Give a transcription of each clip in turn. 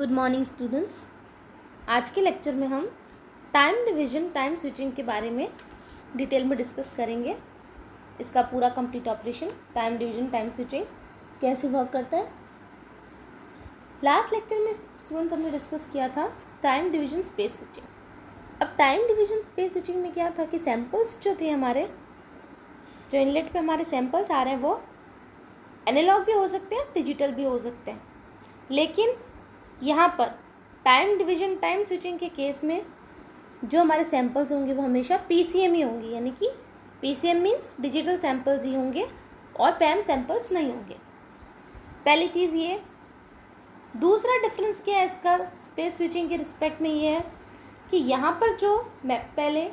Good morning students. आज के lecture में हम टाइम डिवीजन टाइम स्विचिंग के बारे में डिटेल में डिस्कस करेंगे। इसका पूरा complete operation time division time switching कैसे वर्क करता है। लास्ट लेक्चर में स्टूडेंट्स हमने डिस्कस किया था टाइम डिवीजन स्पेस स्विचिंग। अब टाइम डिवीजन स्पेस स्विचिंग में क्या था कि सैम्पल्स जो थे हमारे, जो इनलेट पे हमारे सैम्पल्स आ रहे हैं वो एनालॉग भी हो सकते हैं, डिजिटल भी हो सकते हैं। लेकिन यहाँ पर टाइम डिवीजन टाइम स्विचिंग के केस में जो हमारे सैम्पल्स होंगे वो हमेशा पीसीएम ही होंगे, यानी कि पीसीएम मीन्स डिजिटल सैम्पल्स ही होंगे और पैम सैम्पल्स नहीं होंगे। पहली चीज़ ये। दूसरा डिफरेंस क्या है इसका स्पेस स्विचिंग के रिस्पेक्ट में, ये है कि यहाँ पर जो मैं पहले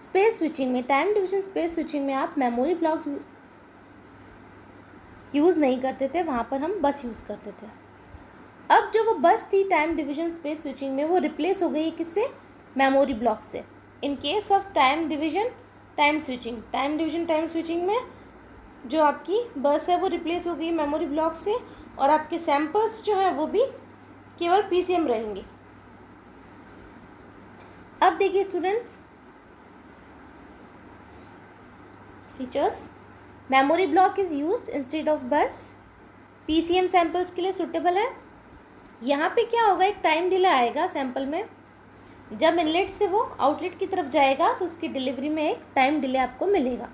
स्पेस स्विचिंग में टाइम डिवीजन स्पेस स्विचिंग में आप मेमोरी ब्लॉक यूज़ नहीं करते थे, वहाँ पर हम बस यूज़ करते थे। अब जो वो बस थी टाइम डिवीजन स्पेस स्विचिंग में वो रिप्लेस हो गई है किससे? मेमोरी ब्लॉक से। In case of time division time switching में जो आपकी बस है वो रिप्लेस हो गई मेमोरी ब्लॉक से और आपके सैम्पल्स जो है वो भी केवल पीसीएम रहेंगे। अब देखिए students, features. Memory block is used instead of बस। पीसीएम सैम्पल्स के लिए सूटेबल है। यहाँ पे क्या होगा, एक टाइम डिले आएगा सैम्पल में। जब इनलेट से वो आउटलेट की तरफ जाएगा तो उसकी डिलीवरी में एक टाइम डिले आपको मिलेगा।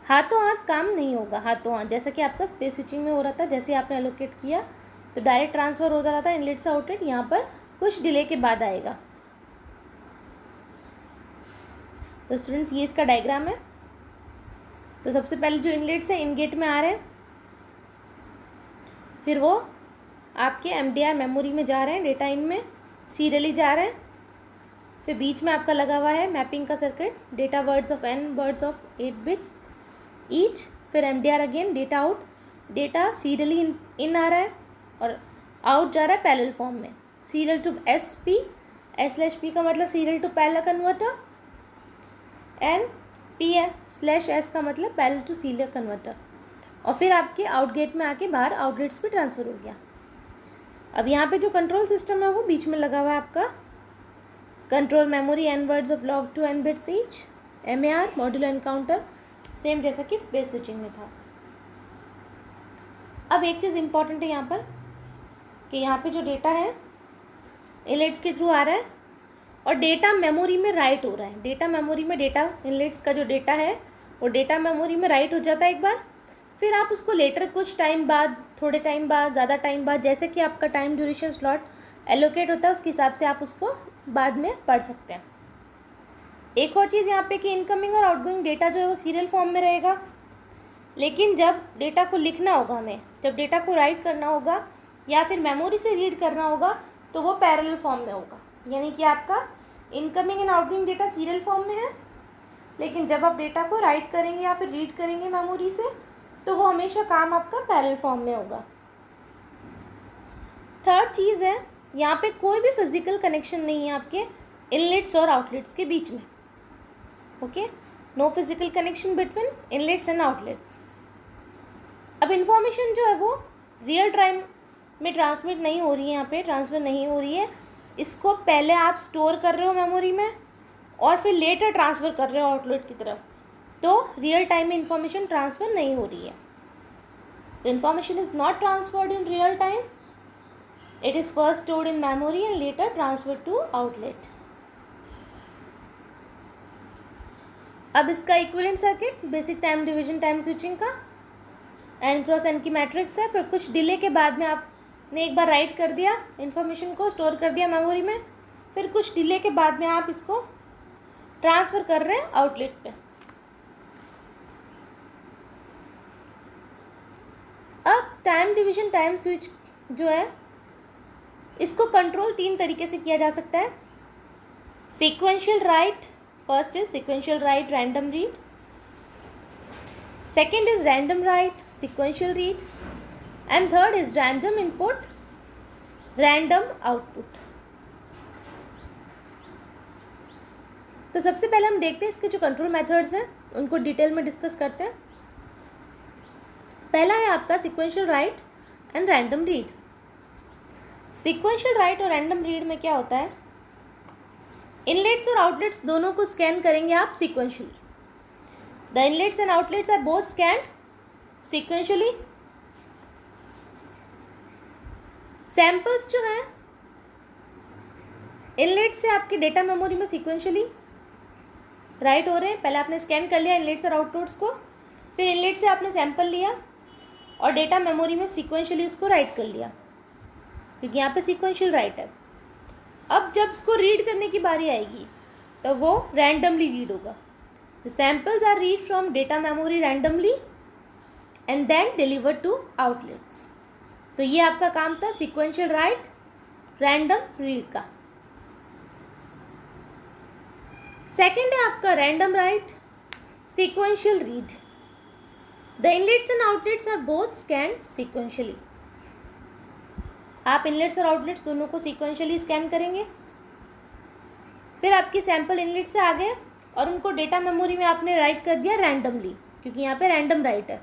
हाथों हाथ काम नहीं होगा, हाथों हाथ जैसा कि आपका स्पेस स्विचिंग में हो रहा था। जैसे आपने एलोकेट किया तो डायरेक्ट ट्रांसफ़र होता रहा था इनलेट से आउटलेट, यहाँ पर कुछ डिले के बाद आएगा। तो स्टूडेंट्स ये इसका डायग्राम है। तो सबसे पहले जो इनलेट से इन गेट में आ रहे हैं, फिर वो आपके एमडीआर मेमोरी में जा रहे हैं, डेटा इन में सीरियली जा रहे हैं। फिर बीच में आपका लगा हुआ है मैपिंग का circuit, data words of n words of 8 bit each. फिर MDR again data out, data serially in आ रहा है और आउट जा रहा है पैरेलल फॉर्म में। सीरियल टू SP, S/P का मतलब serial to parallel converter, and P/S का मतलब पैरेलल टू सीरियल कन्वर्टर। और फिर आपके आउट गेट में आके बाहर आउटलेट्स पे ट्रांसफ़र हो गया। अब यहाँ पे जो कंट्रोल सिस्टम है वो बीच में लगा हुआ है आपका। Control memory n words of log to n bits each, MAR modulo encounter, same जैसा कि स्पेस स्विचिंग में था। अब एक चीज़ इंपॉर्टेंट है यहाँ पर कि यहाँ पे जो डेटा है इनलेट्स के थ्रू आ रहा है और डेटा मेमोरी में राइट हो रहा है। डेटा मेमोरी में डेटा इनलेट्स का जो डेटा है वो डेटा मेमोरी में राइट हो जाता है एक बार। फिर आप उसको लेटर कुछ टाइम बाद, थोड़े टाइम बाद, ज़्यादा टाइम बाद, जैसे कि आपका टाइम ड्यूरेशन स्लॉट एलोकेट होता है उसके हिसाब से आप उसको बाद में पढ़ सकते हैं। एक और चीज़ यहाँ पे कि इनकमिंग और आउटगोइंग डेटा जो है वो सीरियल फॉर्म में रहेगा। लेकिन जब डेटा को लिखना होगा हमें, जब डेटा को राइट करना होगा या फिर मेमोरी से रीड करना होगा तो वो पैरेलल फॉर्म में होगा। यानी कि आपका incoming and outgoing data serial form में है, लेकिन जब आप डेटा को राइट करेंगे या फिर रीड करेंगे मेमोरी से तो वो हमेशा काम आपका पैरेलल फॉर्म में होगा। थर्ड चीज़ है, यहाँ पे कोई भी फिजिकल कनेक्शन नहीं है आपके इनलेट्स और आउटलेट्स के बीच में। Okay, no physical connection between inlets and outlets. अब इंफॉर्मेशन जो है वो रियल टाइम में ट्रांसमिट नहीं हो रही है, यहाँ पे ट्रांसफ़र नहीं हो रही है। इसको पहले आप स्टोर कर रहे हो मेमोरी में और फिर लेटर ट्रांसफ़र कर रहे हो आउटलेट की तरफ, तो रियल टाइम में इंफॉर्मेशन ट्रांसफ़र नहीं हो रही है। Information is not transferred in real time, it is first stored in memory and later transferred to outlet. अब इसका equivalent circuit basic time division time switching का n क्रॉस n की matrix है। फिर कुछ डिले के बाद में आपने एक बार राइट कर दिया इन्फॉर्मेशन को, स्टोर कर दिया मेमोरी में, फिर कुछ डिले के बाद में आप इसको ट्रांसफ़र कर रहे हैं आउटलेट पे। अब टाइम डिवीजन टाइम स्विच जो है इसको कंट्रोल 3 तरीके से किया जा सकता है। Sequential right, first is sequential write random read, second is random write sequential read, and third is random input random output. तो सबसे पहले हम देखते हैं इसके जो कंट्रोल मेथड्स हैं उनको डिटेल में डिस्कस करते हैं। पहला है आपका sequential write and random read. Sequential right और रैंडम रीड में क्या होता है, इनलेट्स और आउटलेट्स दोनों को स्कैन करेंगे आप sequentially. The inlets and outlets are both scanned sequentially. Samples जो हैं इनलेट से आपके डेटा मेमोरी में सीक्वेंशियली राइट हो रहे हैं. पहले आपने स्कैन कर लिया इनलेट्स और आउटपुट्स को, फिर इनलेट से आपने सैंपल लिया और डेटा मेमोरी में सीक्वेंशियली उसको राइट कर लिया, क्योंकि यहाँ पे सीक्वेंशियल राइट है. अब जब उसको रीड करने की बारी आएगी तो वो रैंडमली रीड होगा. The samples are read from data memory randomly and then deliver to outlets. तो ये आपका काम था सीक्वेंशियल राइट, रैंडम रीड का. सेकेंड है आपका random write, sequential read. The inlets and outlets are both scanned sequentially. आप इनलेट्स और आउटलेट्स दोनों को सीक्वेंशियली स्कैन करेंगे. फिर आपके सैंपल इनलेट से आ गए और उनको डेटा मेमोरी में आपने राइट कर दिया रैंडमली, क्योंकि यहाँ पे रैंडम राइट है.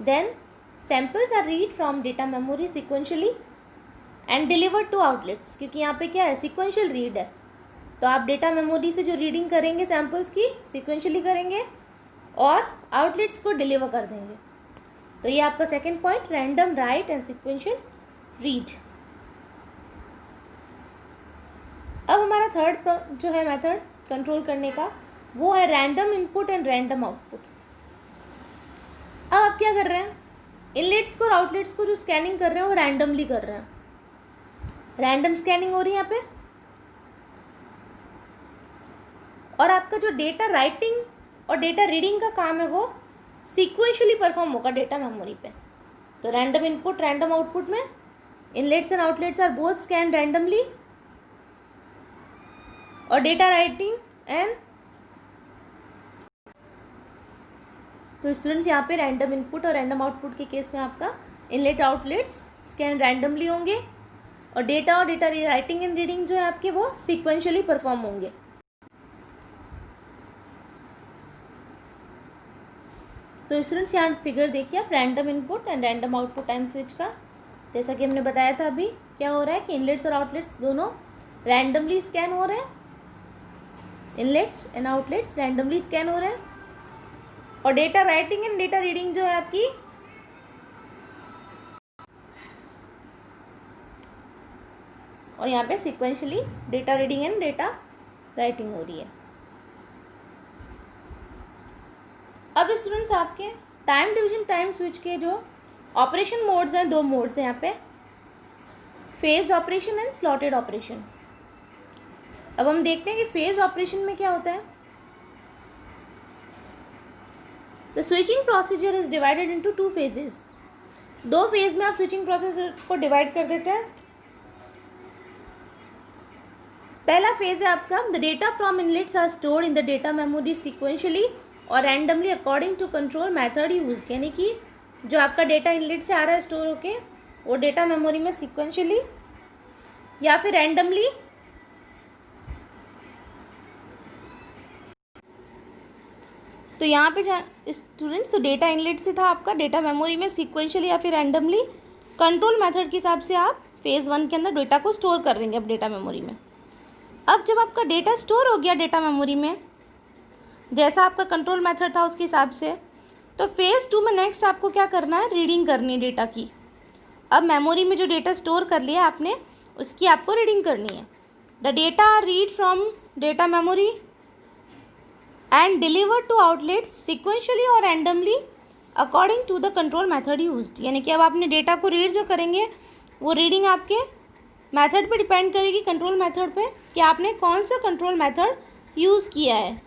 Then samples are read from data memory sequentially and deliver to outlets, क्योंकि यहाँ पे क्या है, सीक्वेंशियल रीड है. तो आप डेटा मेमोरी से जो रीडिंग करेंगे सैंपल्स की सीक्वेंशियली करेंगे और आउटलेट्स को डिलीवर कर देंगे. तो ये आपका second point, random right and sequential read. अब हमारा थर्ड जो है मेथड कंट्रोल करने का, वो है random input and random output. अब आप क्या कर रहे हैं, इनलेट्स को और आउटलेट्स को जो स्कैनिंग कर रहे हैं वो रैंडमली कर रहे हैं. रैंडम स्कैनिंग हो रही है यहाँ पे. और आपका जो डेटा राइटिंग और डेटा रीडिंग का काम है वो सीक्वेंशियली परफॉर्म होगा डेटा मेमोरी पे. तो रैंडम इनपुट रैंडम आउटपुट में inlets and outlets are both scan randomly और डेटा राइटिंग एंड, तो स्टूडेंट्स यहाँ पे रैंडम इनपुट और रैंडम आउटपुट के केस में आपका इनलेट आउटलेट्स स्कैन रैंडमली होंगे और डेटा राइटिंग एंड रीडिंग जो है आपके वो सीक्वेंशियली परफॉर्म होंगे. तो स्टूडेंट्स यहाँ फिगर देखिए आप, random input and random output time switch का. जैसा कि हमने बताया था अभी, क्या हो रहा है कि इनलेट्स और आउटलेट्स दोनों रैंडमली स्कैन हो रहे हैं. Inlets and outlets randomly scan हो रहे हैं और data writing and data reading जो है आपकी और यहाँ पे sequentially data reading and data writing हो रही है. अब स्टूडेंट्स आपके टाइम डिवीजन टाइम स्विच के जो ऑपरेशन मोड्स हैं, दो मोड्स हैं यहाँ पे, phased operation and slotted operation. अब हम देखते हैं कि फेज ऑपरेशन में क्या होता है. The switching procedure is divided into two phases. दो फेज में आप स्विचिंग प्रोसेसर को डिवाइड कर देते हैं. पहला फेज है आपका, the data from inlets are stored in the data memory sequentially और randomly according to control method used. यानी कि जो आपका डेटा इनलेट से आ रहा है स्टोर होके, वो डेटा मेमोरी में सीक्वेंशियली या फिर रैंडमली तो यहाँ पे स्टूडेंट्स, तो डेटा इनलेट से था आपका डेटा मेमोरी में सीक्वेंशियली या फिर रैंडमली कंट्रोल मेथड के हिसाब से आप फेज़ 1 के अंदर डेटा को स्टोर कर देंगे अब डेटा मेमोरी में. अब जब आपका डेटा स्टोर हो गया डेटा मेमोरी में, जैसा आपका कंट्रोल मेथड था उसके हिसाब से, तो फेज़ 2 में नेक्स्ट आपको क्या करना है, रीडिंग करनी है डेटा की. अब मेमोरी में जो डेटा स्टोर कर लिया आपने, उसकी आपको रीडिंग करनी है. The data read from data memory and deliver to outlets sequentially और randomly according to the control method used. यानी कि अब आपने डेटा को रीड जो करेंगे, वो रीडिंग आपके मेथड पे डिपेंड करेगी, कंट्रोल मेथड पे, कि आपने कौन सा कंट्रोल मेथड यूज़ किया है.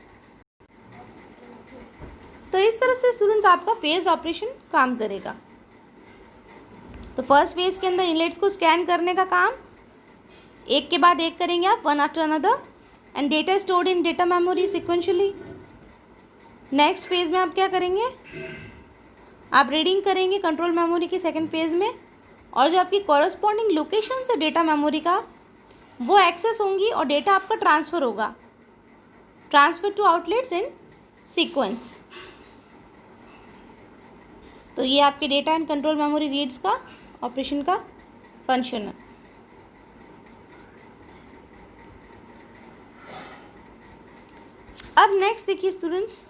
तो इस तरह से स्टूडेंट्स आपका फेज ऑपरेशन काम करेगा. तो फर्स्ट फेज के अंदर इनलेट्स को स्कैन करने का काम एक के बाद एक करेंगे आप, one after another, and data stored in data memory sequentially. Next phase में आप क्या करेंगे, आप रीडिंग करेंगे कंट्रोल मेमोरी के सेकंड फेज में, और जो आपकी कॉरस्पॉन्डिंग लोकेशन है डेटा मेमोरी का, वो एक्सेस होंगी और डेटा आपका ट्रांसफ़र होगा, transfer to outlets in sequence. तो ये आपके data and control memory reads का ऑपरेशन का फंक्शन है. अब नेक्स्ट देखिए students,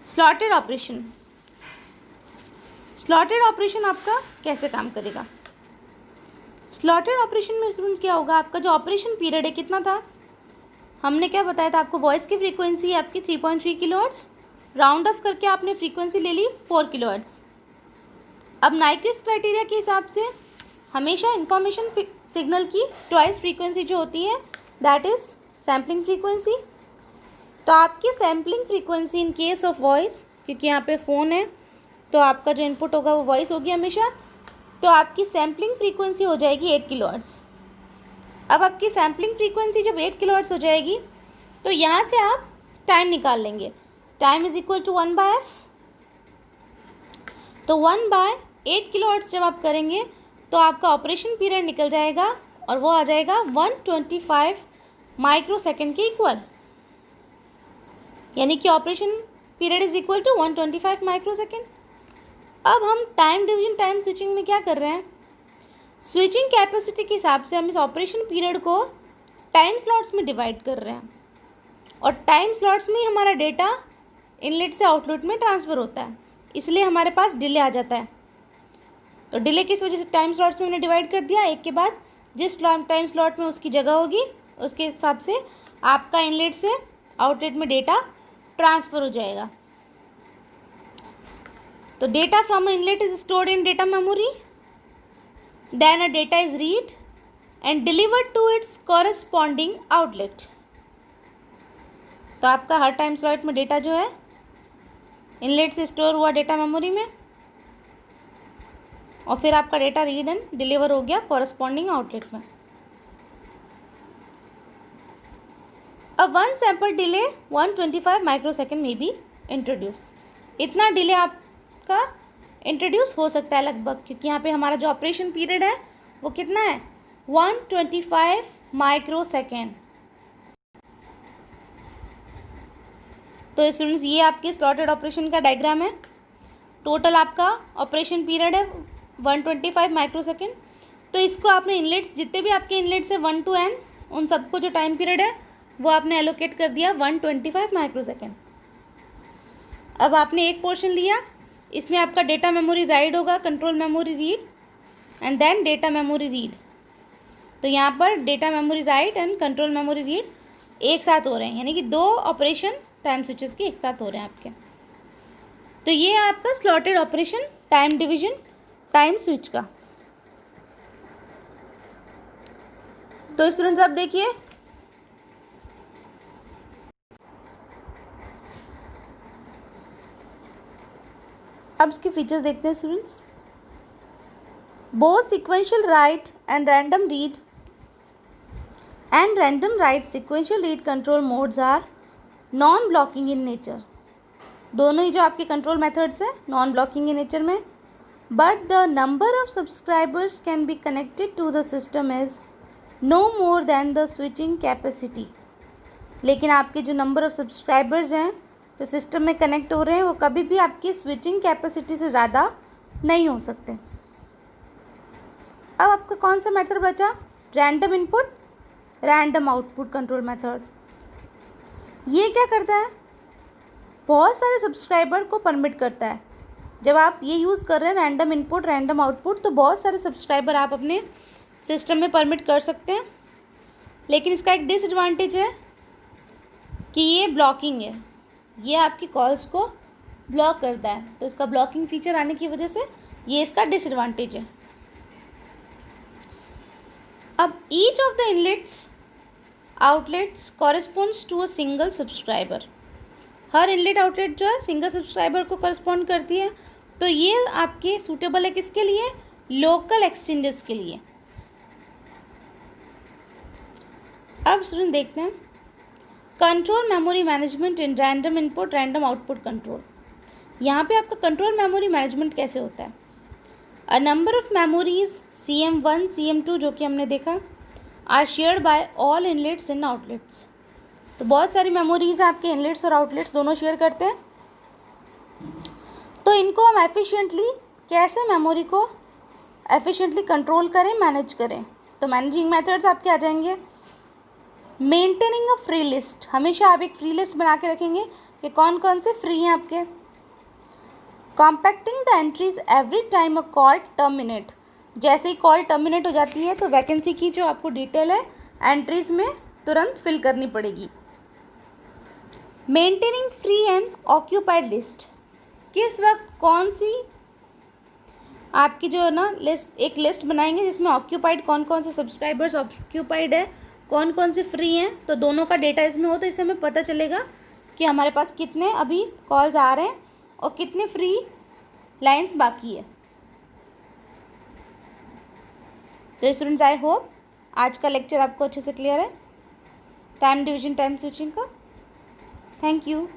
slotted operation. Slotted operation आपका कैसे काम करेगा? स्लॉटेड ऑपरेशन में स्टूडेंट्स क्या होगा, आपका जो ऑपरेशन पीरियड है कितना था, हमने क्या बताया था आपको, वॉइस की फ्रीक्वेंसी है आपकी 3.3 किलोहर्ट्ज़, राउंड ऑफ करके आपने फ्रीक्वेंसी ले ली 4 किलोहर्ट्ज़। अब नाइक्विस्ट क्राइटेरिया के हिसाब से हमेशा इंफॉर्मेशन सिग्नल की ट्वाइस फ्रीक्वेंसी जो होती है दैट इज़ सैम्पलिंग फ्रीक्वेंसी। तो आपकी sampling frequency in case of voice, क्योंकि यहाँ पे फ़ोन है तो आपका जो इनपुट होगा वो वॉइस होगी हमेशा, तो आपकी सैम्पलिंग फ्रीक्वेंसी हो जाएगी 8 किलोहर्ट्ज़। अब आपकी सैम्पलिंग फ्रीक्वेंसी जब 8 किलोहर्ट्ज़ हो जाएगी तो यहाँ से आप टाइम निकाल लेंगे, time is equal to 1/f। तो 1/8 किलोहर्ट्ज़ जब आप करेंगे तो आपका ऑपरेशन पीरियड निकल जाएगा और वो आ जाएगा 125 माइक्रोसेकेंड के इक्वल, यानी कि operation period is equal to 125 microsecond. अब हम टाइम डिवीजन टाइम स्विचिंग में क्या कर रहे हैं, स्विचिंग कैपेसिटी के हिसाब से हम इस ऑपरेशन पीरियड को टाइम स्लॉट्स में डिवाइड कर रहे हैं और टाइम स्लॉट्स में ही हमारा डेटा इनलेट से आउटलेट में ट्रांसफ़र होता है, इसलिए हमारे पास डिले आ जाता है। तो डिले किस वजह से, टाइम स्लॉट्स में हमने डिवाइड कर दिया, एक के बाद जिस टाइम स्लॉट में उसकी जगह होगी उसके हिसाब से आपका इनलेट से आउटलेट में डेटा ट्रांसफ़र हो जाएगा। तो data from inlet is stored in data memory, then a data is read and delivered to its corresponding outlet. तो आपका हर टाइम स्लॉट में डेटा जो है इनलेट से स्टोर हुआ डेटा मेमोरी में और फिर आपका डेटा रीड एंड डिलीवर हो गया कॉरेस्पॉन्डिंग आउटलेट में। अब वन सैम्पल डिले 125 माइक्रोसेकेंड में भी इंट्रोड्यूस, इतना डिले आपका इंट्रोड्यूस हो सकता है लगभग, क्योंकि यहाँ पे हमारा जो ऑपरेशन पीरियड है वो कितना है 125 माइक्रोसेकेंड। तो स्टूडेंट्स ये आपके स्लॉटेड ऑपरेशन का डायग्राम है। टोटल आपका ऑपरेशन पीरियड है 125 माइक्रोसेकेंड। तो इसको आपने इनलेट्स, जितने भी आपके इनलेट्स है 1 to n, उन सबको जो टाइम पीरियड है वो आपने एलोकेट कर दिया 125 माइक्रोसेकेंड। अब आपने एक पोर्शन लिया, इसमें आपका डेटा मेमोरी राइड होगा, control memory read and then data memory read. तो यहाँ पर data memory write and control memory read एक साथ हो रहे हैं, यानी कि दो ऑपरेशन टाइम स्विचेस के एक साथ हो रहे हैं आपके। तो ये है आपका slotted operation time division time switch का। तो स्टूडेंट्स आप देखिए, अब इसके फीचर्स देखते हैं students. Both sequential write and random read and random write sequential read control modes are non blocking in nature. दोनों ही जो आपके कंट्रोल मेथड्स हैं नॉन ब्लॉकिंग इन नेचर में, but the number of subscribers can be connected to the system is no more than the switching capacity. लेकिन आपके जो number of subscribers हैं जो सिस्टम में कनेक्ट हो रहे हैं वो कभी भी आपकी स्विचिंग कैपेसिटी से ज़्यादा नहीं हो सकते। अब आपका कौन सा मेथड बचा, random input random output control method. ये क्या करता है, बहुत सारे सब्सक्राइबर को परमिट करता है। जब आप ये यूज़ कर रहे हैं रैंडम इनपुट रैंडम आउटपुट, तो बहुत सारे सब्सक्राइबर आप अपने सिस्टम में परमिट कर सकते हैं। लेकिन इसका एक डिसएडवांटेज है कि ये ब्लॉकिंग है, ये आपकी कॉल्स को ब्लॉक करता है। तो इसका ब्लॉकिंग फीचर आने की वजह से ये इसका डिसएडवांटेज है। अब each of the inlets outlets corresponds to a single subscriber. हर इनलेट आउटलेट जो है सिंगल सब्सक्राइबर को कॉरेस्पॉन्ड करती है। तो ये आपके सूटेबल है किसके लिए, लोकल एक्सचेंजेस के लिए। अब स्टूडेंट देखते हैं control memory management in random input random output control. यहाँ पे आपका कंट्रोल मेमोरी मैनेजमेंट कैसे होता है। A number of memories CM1 CM2 जो कि हमने देखा are shared by all inlets and outlets. तो बहुत सारी मेमोरीज आपके इनलेट्स और आउटलेट्स दोनों शेयर करते हैं। तो इनको हम एफिशिएंटली कैसे मेमोरी को एफिशिएंटली कंट्रोल करें, मैनेज करें। तो मैनेजिंग मेथड्स आपके आ जाएंगे। मेंटेनिंग अ फ्री लिस्ट, हमेशा आप एक फ्री लिस्ट बना के रखेंगे कि कौन कौन से फ्री हैं आपके। Compacting the entries every time a call terminate, जैसे ही कॉल टर्मिनेट हो जाती है तो वैकेंसी की जो आपको डिटेल है एंट्रीज में तुरंत फिल करनी पड़ेगी। Maintaining free and occupied list, किस वक्त कौन सी आपकी जो है ना लिस्ट, एक लिस्ट बनाएंगे जिसमें ऑक्यूपाइड कौन कौन से सब्सक्राइबर्स ऑक्यूपाइड है, कौन कौन से फ्री हैं, तो दोनों का डेटा इसमें हो तो इससे हमें पता चलेगा कि हमारे पास कितने अभी कॉल्स आ रहे हैं और कितने फ्री लाइंस बाकी है। तो स्टूडेंट्स आई होप आज का लेक्चर आपको अच्छे से क्लियर है टाइम डिवीजन टाइम स्विचिंग का। Thank you.